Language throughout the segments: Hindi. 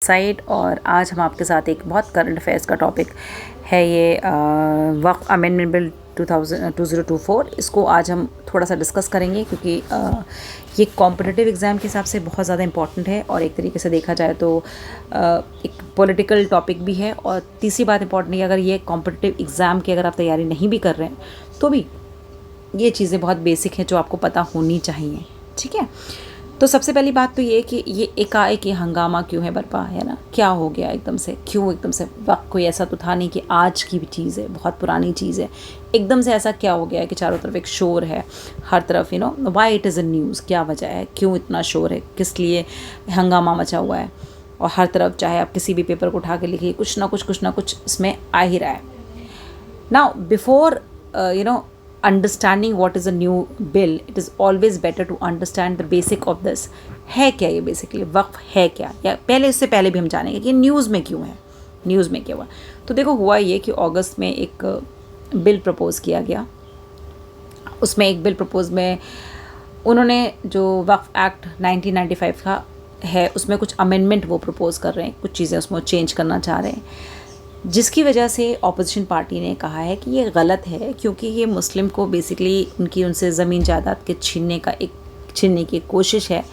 साइड और आज हम आपके साथ एक बहुत करंट अफेयर्स का टॉपिक है ये वक्फ अमेंडमेंट बिल 2024। इसको आज हम थोड़ा सा डिस्कस करेंगे क्योंकि ये कॉम्पिटिटिव एग्ज़ाम के हिसाब से बहुत ज़्यादा इम्पॉर्टेंट है और एक तरीके से देखा जाए तो एक पॉलिटिकल टॉपिक भी है। और तीसरी बात इम्पॉर्टेंट है, अगर ये कॉम्पिटिटिव एग्ज़ाम की अगर आप तैयारी नहीं भी कर रहे हैं तो भी ये चीज़ें बहुत बेसिक हैं जो आपको पता होनी चाहिए। ठीक है, तो सबसे पहली बात तो ये कि ये एकाएक ये हंगामा क्यों है बर्पा, है ना, क्या हो गया एकदम से, क्यों एकदम से। वक्त कोई ऐसा तो था नहीं कि आज की भी चीज़ है, बहुत पुरानी चीज़ है, एकदम से ऐसा क्या हो गया है कि चारों तरफ एक शोर है, हर तरफ why it is a news, क्या वजह है, क्यों इतना शोर है, किस लिए हंगामा मचा हुआ है। और हर तरफ चाहे आप किसी भी पेपर को उठा के लिखिए, कुछ ना कुछ इसमें आ ही रहा है। Now before understanding what is a new bill, it is always better to understand the basic of this। है क्या ये बेसिकली, वक्फ है क्या, या पहले इससे पहले भी हम जानेंगे कि न्यूज़ में क्यों है, न्यूज़ में क्या हुआ। तो देखो, हुआ ये कि अगस्त में एक बिल प्रपोज़ किया गया। उसमें एक बिल प्रपोज में उन्होंने जो वक्फ एक्ट 1995 का है उसमें कुछ अमेंडमेंट वो प्रपोज़ कर रहे हैं, कुछ चीज़ें उसमें चेंज करना चाह रहे हैं, जिसकी वजह से ऑपोजिशन पार्टी ने कहा है कि ये गलत है क्योंकि ये मुस्लिम को बेसिकली उनसे ज़मीन जायदाद के छीनने की कोशिश है।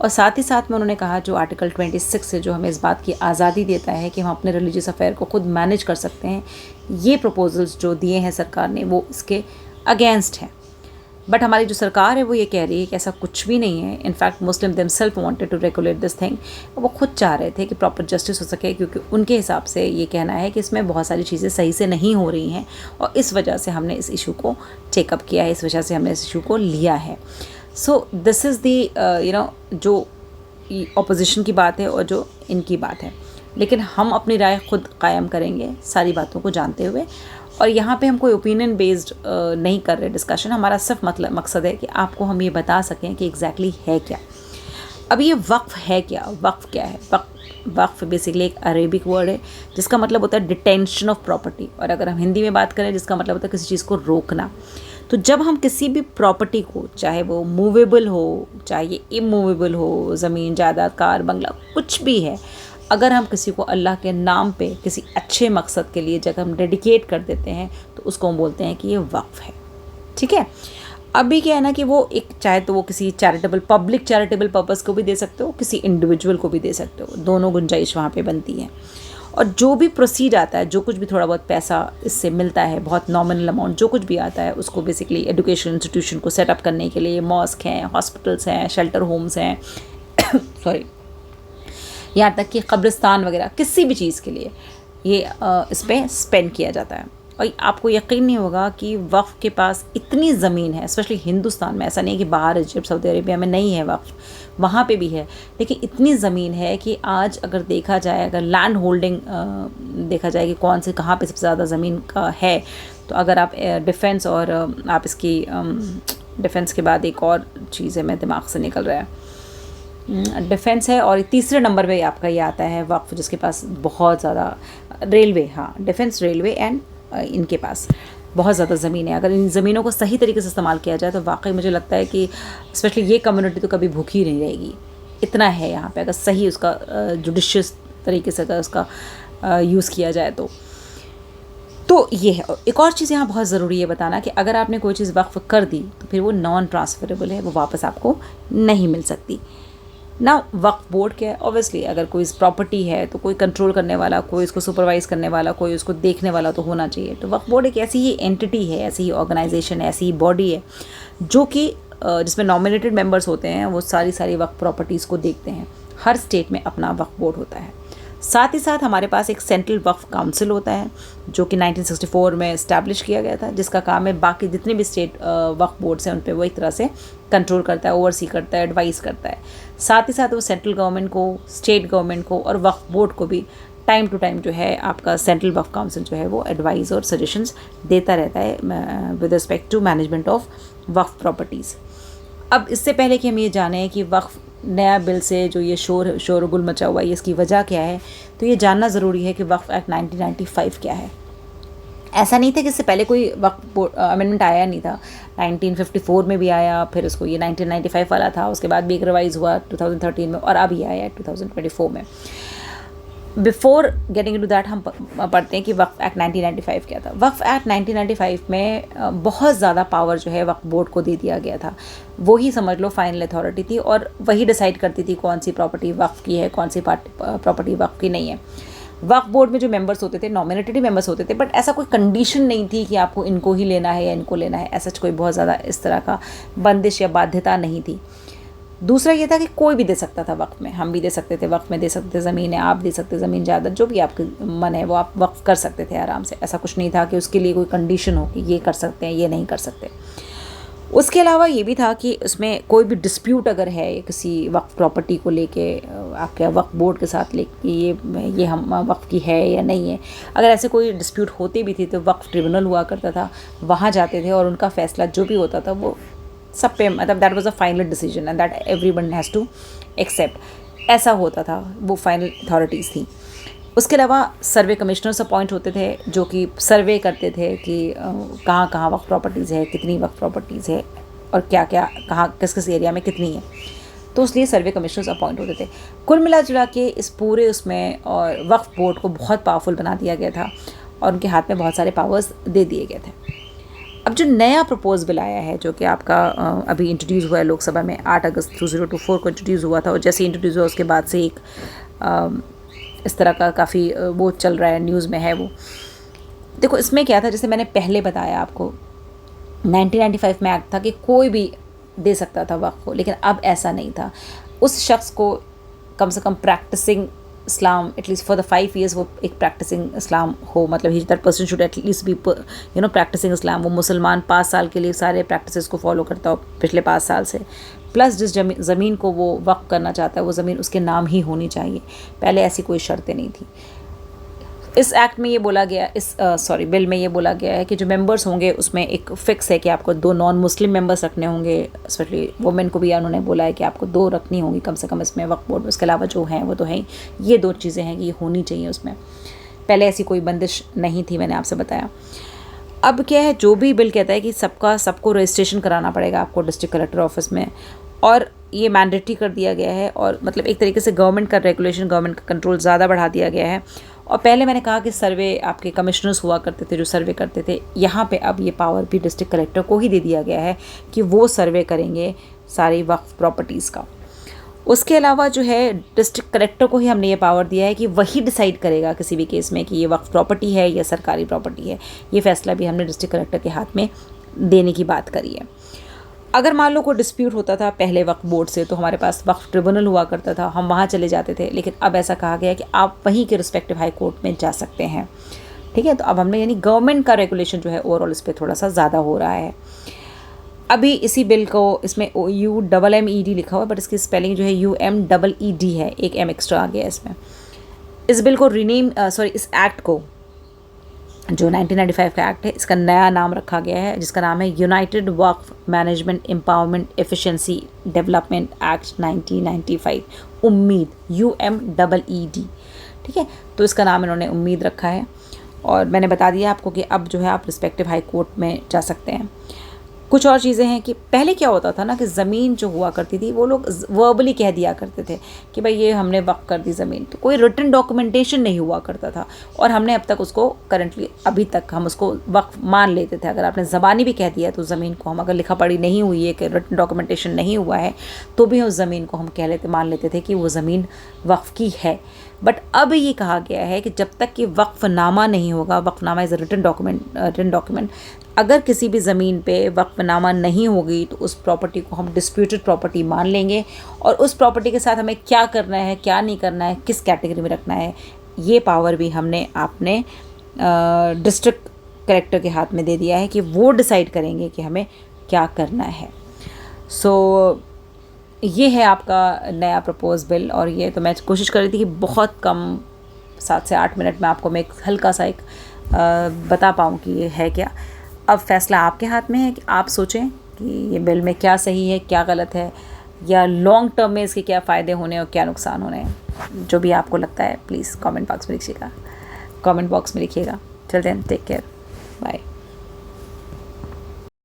और साथ ही साथ में उन्होंने कहा जो आर्टिकल 26 है जो हमें इस बात की आज़ादी देता है कि हम अपने रिलीजियस अफेयर को खुद मैनेज कर सकते हैं, ये प्रपोजल्स जो दिए हैं सरकार ने वो इसके अगेंस्ट हैं। बट हमारी जो सरकार है वो ये कह रही है कि ऐसा कुछ भी नहीं है। In fact Muslim themselves wanted to regulate this thing. वो खुद चाह रहे थे कि प्रॉपर जस्टिस हो सके, क्योंकि उनके हिसाब से ये कहना है कि इसमें बहुत सारी चीज़ें सही से नहीं हो रही हैं और इस वजह से हमने इस इशू को टेकअप किया है, इस वजह से हमने इस इशू को लिया है। सो दिस इज़ दी जो अपोजिशन की बात है और जो इनकी बात है, लेकिन हम अपनी राय खुद कायम करेंगे सारी बातों को जानते हुए। और यहाँ पे हम कोई ओपिनियन बेस्ड नहीं कर रहे डिस्कशन, हमारा सिर्फ मकसद है कि आपको हम ये बता सकें कि एग्जैक्टली है क्या। अब ये वक्फ है क्या, वक्फ क्या है। वक्फ बेसिकली एक अरेबिक वर्ड है जिसका मतलब होता है डिटेंशन ऑफ प्रॉपर्टी, और अगर हम हिंदी में बात करें जिसका मतलब होता है किसी चीज़ को रोकना। तो जब हम किसी भी प्रॉपर्टी को, चाहे वो मूवेबल हो चाहे ये इमूवेबल हो, ज़मीन जायदाद कार बंगला कुछ भी है, अगर हम किसी को अल्लाह के नाम पे किसी अच्छे मकसद के लिए जब हम डेडिकेट कर देते हैं तो उसको हम बोलते हैं कि ये वक्फ है। ठीक है, अभी क्या है ना कि वो एक, चाहे तो वो किसी पब्लिक चैरिटेबल पर्पस को भी दे सकते हो, किसी इंडिविजुअल को भी दे सकते हो, दोनों गुंजाइश वहाँ पे बनती है। और जो भी प्रोसीड आता है, जो कुछ भी थोड़ा बहुत पैसा इससे मिलता है, बहुत नॉमिनल अमाउंट जो कुछ भी आता है, उसको बेसिकली एजुकेशन इंस्टीट्यूशन को सेटअप करने के लिए, मॉस्क हैं, हॉस्पिटल्स हैं, शेल्टर होम्स हैं सॉरी, यहाँ तक कि कब्रिस्तान वगैरह किसी भी चीज़ के लिए ये इस पर स्पेंड किया जाता है। और आपको यकीन नहीं होगा कि वक्फ के पास इतनी ज़मीन है, स्पेशली हिंदुस्तान में, ऐसा नहीं है कि बाहर इजिप्ट सऊदी अरेबिया में नहीं है वक्फ, वहाँ पे भी है, लेकिन इतनी ज़मीन है कि आज अगर देखा जाए, अगर लैंड होल्डिंग देखा जाए कि कौन से कहाँ पे सबसे ज़्यादा ज़मीन का है, तो अगर आप डिफेंस और आप इसकी डिफेंस के बाद एक और चीज़ है, मेरे दिमाग से निकल रहा है, डिफेंस है, और तीसरे नंबर पे आपका ये आता है वक्फ, जिसके पास बहुत ज़्यादा रेलवे, हाँ डिफेंस, रेलवे एंड इनके पास बहुत ज़्यादा ज़मीन है। अगर इन ज़मीनों को सही तरीके से इस्तेमाल किया जाए तो वाकई मुझे लगता है कि स्पेशली ये कम्युनिटी तो कभी भूखी नहीं रहेगी। इतना है यहाँ पे, अगर सही उसका जुडिशियस तरीके से अगर उसका यूज़ किया जाए तो ये है। एक और चीज़ यहाँ बहुत ज़रूरी है बताना कि अगर आपने कोई चीज़ वक्फ कर दी तो फिर वो नॉन ट्रांसफरेबल है, वो वापस आपको नहीं मिल सकती ना। वक्फ बोर्ड क्या है, ऑब्वियसली अगर कोई प्रॉपर्टी है तो कोई कंट्रोल करने वाला, कोई उसको सुपरवाइज़ करने वाला, कोई उसको देखने वाला तो होना चाहिए। तो वक्फ बोर्ड एक ऐसी ही एंटिटी है, ऐसी ही ऑर्गेनाइजेशन है, ऐसी ही बॉडी है जो कि जिसमें नॉमिनेटेड मेंबर्स होते हैं, वो सारी वक्फ प्रॉपर्टीज़ को देखते हैं। हर स्टेट में अपना वक्फ बोर्ड होता है। साथ ही साथ हमारे पास एक सेंट्रल वक्फ काउंसिल होता है जो कि 1964 में इस्टेब्लिश किया गया था, जिसका काम है बाकी जितने भी स्टेट वक्फ बोर्ड्स हैं उन पे वो एक तरह से कंट्रोल करता है, ओवरसी करता है, एडवाइस करता है। साथ ही साथ वो सेंट्रल गवर्नमेंट को, स्टेट गवर्नमेंट को और वक्फ बोर्ड को भी टाइम टू टाइम जो है आपका सेंट्रल वक्फ काउंसिल जो है वो एडवाइस और सजेशंस देता रहता है with respect to management of वक्फ प्रॉपर्टीज़। अब इससे पहले कि हम ये जानें कि वक्फ नया बिल से जो ये शोरगुल मचा हुआ है, इसकी वजह क्या है, तो ये जानना ज़रूरी है कि वक्फ एक्ट 1995 क्या है। ऐसा नहीं था कि इससे पहले कोई वक्फ अमेंडमेंट आया नहीं था, 1954 में भी आया, फिर उसको ये 1995 वाला था, उसके बाद भी एक रिवाइज़ हुआ 2013 में और अभी आया है 2024 में। बिफोर गेटिंग इनटू दैट हम पढ़ते हैं कि वक्फ एक्ट 1995 क्या था। वक्फ एक्ट 1995 में बहुत ज़्यादा पावर जो है वक्फ बोर्ड को दे दिया गया था। वो ही समझ लो फाइनल अथॉरिटी थी और वही डिसाइड करती थी कौन सी प्रॉपर्टी वक्फ की है, कौन सी प्रॉपर्टी वक्फ की नहीं है। वक्फ बोर्ड में जो मेंबर्स होते थे नॉमिनेटेड मेंबर्स होते थे, बट ऐसा कोई कंडीशन नहीं थी कि आपको इनको ही लेना है या इनको लेना है। ऐसा कोई बहुत ज़्यादा इस तरह का बंदिश या बाध्यता नहीं थी। दूसरा ये था कि कोई भी दे सकता था वक्फ में, हम भी दे सकते थे वक्फ में, दे सकते थे ज़मीन है आप दे सकते, ज़मीन जायदाद जो भी आपके मन है वो आप वक्फ कर सकते थे आराम से। ऐसा कुछ नहीं था कि उसके लिए कोई कंडीशन हो कि ये कर सकते हैं ये नहीं कर सकते। उसके अलावा ये भी था कि उसमें कोई भी डिस्प्यूट अगर है किसी वक्फ प्रॉपर्टी को लेके आपके वक्फ बोर्ड के साथ लेके ये हम वक्फ की है या नहीं है, अगर ऐसे कोई डिस्प्यूट होती भी थी तो वक्फ ट्रिब्यूनल हुआ करता था, वहाँ जाते थे और उनका फैसला जो भी होता था वो सब पे मतलब that was a final decision and that everyone has to accept. ऐसा होता था, वो फाइनल अथॉरिटीज़ थी। उसके अलावा सर्वे कमिश्नर्स अपॉइंट होते थे जो कि सर्वे करते थे कि कहाँ कहाँ वक्फ प्रॉपर्टीज़ है, कितनी वक्फ प्रॉपर्टीज़ है और क्या क्या कहाँ किस किस एरिया में कितनी है। तो इसलिए सर्वे कमिश्नर्स अपॉइंट होते थे। कुल मिला जुला के इस पूरे उसमें और वक्फ बोर्ड को बहुत पावरफुल बना दिया गया था और उनके हाथ में बहुत सारे पावर्स दे दिए गए थे। अब जो नया प्रपोज बिल आया है जो कि आपका अभी इंट्रोड्यूस हुआ है लोकसभा में 8 अगस्त 2024 को इंट्रोड्यूस हुआ था और जैसे इंट्रोड्यूस हुआ उसके बाद से एक इस तरह का काफ़ी वो चल रहा है, न्यूज़ में है वो। देखो इसमें क्या था, जैसे मैंने पहले बताया आपको 1995 में एक्ट था कि कोई भी दे सकता था वक्फ को, लेकिन अब ऐसा नहीं था। उस शख्स को कम से कम practising Islam at least for the 5 years वो एक प्रैक्टिसिंग इस्लाम हो, मतलब ही that person should at least be practising Islam. वो मुसलमान 5 साल के लिए सारे प्रैक्टिसेस को फॉलो करता हो पिछले 5 साल से, प्लस जिस ज़मीन को वो वक्फ करना चाहता है वो ज़मीन उसके नाम ही होनी चाहिए। पहले ऐसी कोई शर्तें नहीं थी। इस एक्ट में ये बोला गया, बिल में ये बोला गया है कि जो मेंबर्स होंगे उसमें एक फ़िक्स है कि आपको 2 नॉन मुस्लिम मेंबर्स रखने होंगे। स्पेशली वुमेन को भी उन्होंने बोला है कि आपको 2 रखनी होंगी कम से कम इसमें वक्फ बोर्ड में। उसके अलावा जो हैं वो तो हैं, ये 2 चीज़ें हैं कि ये होनी चाहिए उसमें। पहले ऐसी कोई बंदिश नहीं थी, मैंने आपसे बताया। अब क्या है, जो भी बिल कहता है कि सबको रजिस्ट्रेशन कराना पड़ेगा आपको डिस्ट्रिक्ट कलेक्टर ऑफिस में, और ये मैंडेटरी कर दिया गया है। और मतलब एक तरीके से गवर्नमेंट का रेगुलेशन, गवर्नमेंट का कंट्रोल ज़्यादा बढ़ा दिया गया है। और पहले मैंने कहा कि सर्वे आपके कमिश्नर्स हुआ करते थे जो सर्वे करते थे, यहाँ पे अब ये पावर भी डिस्ट्रिक्ट कलेक्टर को ही दे दिया गया है कि वो सर्वे करेंगे सारी वक्फ प्रॉपर्टीज़ का। उसके अलावा जो है डिस्ट्रिक्ट कलेक्टर को ही हमने ये पावर दिया है कि वही डिसाइड करेगा किसी भी केस में कि ये वक्फ प्रॉपर्टी है या सरकारी प्रॉपर्टी है। ये फैसला भी हमने डिस्ट्रिक्ट कलेक्टर के हाथ में देने की बात करी है। अगर मान लो कोई डिस्प्यूट होता था पहले वक्फ बोर्ड से तो हमारे पास वक्फ ट्रिब्यूनल हुआ करता था, हम वहाँ चले जाते थे, लेकिन अब ऐसा कहा गया है कि आप वहीं के रिस्पेक्टिव हाई कोर्ट में जा सकते हैं। ठीक है, तो अब हमने यानी गवर्नमेंट का रेगुलेशन जो है ओवरऑल इस पर थोड़ा सा ज़्यादा हो रहा है। अभी इसी बिल को इसमें UMMED लिखा हुआ है, बट इसकी स्पेलिंग जो है UMEED है, एक M एक्स्ट्रा आ गया इसमें। इस बिल को इस एक्ट को जो 1995 का एक्ट है, इसका नया नाम रखा गया है जिसका नाम है united Waqf management empowerment efficiency development act 1995, Umeed UMEED। ठीक है, तो इसका नाम इन्होंने उम्मीद रखा है। और मैंने बता दिया आपको कि अब जो है आप रिस्पेक्टिव हाई कोर्ट में जा सकते हैं। कुछ और चीज़ें हैं कि पहले क्या होता था ना कि ज़मीन जो हुआ करती थी वो लोग वर्बली कह दिया करते थे कि भाई ये हमने वक्फ कर दी ज़मीन, तो कोई रिटन डॉक्यूमेंटेशन नहीं हुआ करता था। और हमने अब तक उसको करंटली अभी तक हम उसको वक्फ मान लेते थे। अगर आपने ज़बानी भी कह दिया तो ज़मीन को हम, अगर लिखा पढ़ी नहीं हुई है कि रिटन डॉक्यूमेंटेशन नहीं हुआ है, तो भी उस ज़मीन को हम मान लेते थे कि वो ज़मीन वक्फ की है। बट अब ये कहा गया है कि जब तक कि वक्फनामा नहीं होगा, वक्फनामा इज़ अ रिटन डॉक्यूमेंट, अगर किसी भी ज़मीन पे वक्फनामा नहीं होगी तो उस प्रॉपर्टी को हम डिस्प्यूटेड प्रॉपर्टी मान लेंगे और उस प्रॉपर्टी के साथ हमें क्या करना है क्या नहीं करना है, किस कैटेगरी में रखना है, ये पावर भी हमने अपने डिस्ट्रिक्ट कलेक्टर के हाथ में दे दिया है कि वो डिसाइड करेंगे कि हमें क्या करना है। सो ये है आपका नया प्रपोज बिल। और ये तो मैं कोशिश कर रही थी कि बहुत कम 7 से 8 मिनट में आपको मैं एक हल्का सा एक बता पाऊँ कि ये है क्या। अब फैसला आपके हाथ में है कि आप सोचें कि ये बिल में क्या सही है क्या गलत है, या लॉन्ग टर्म में इसके क्या फ़ायदे होने और क्या नुकसान होने हैं। जो भी आपको लगता है प्लीज़ कमेंट बॉक्स में लिखिएगा। चलते हैं, टेक केयर, बाय।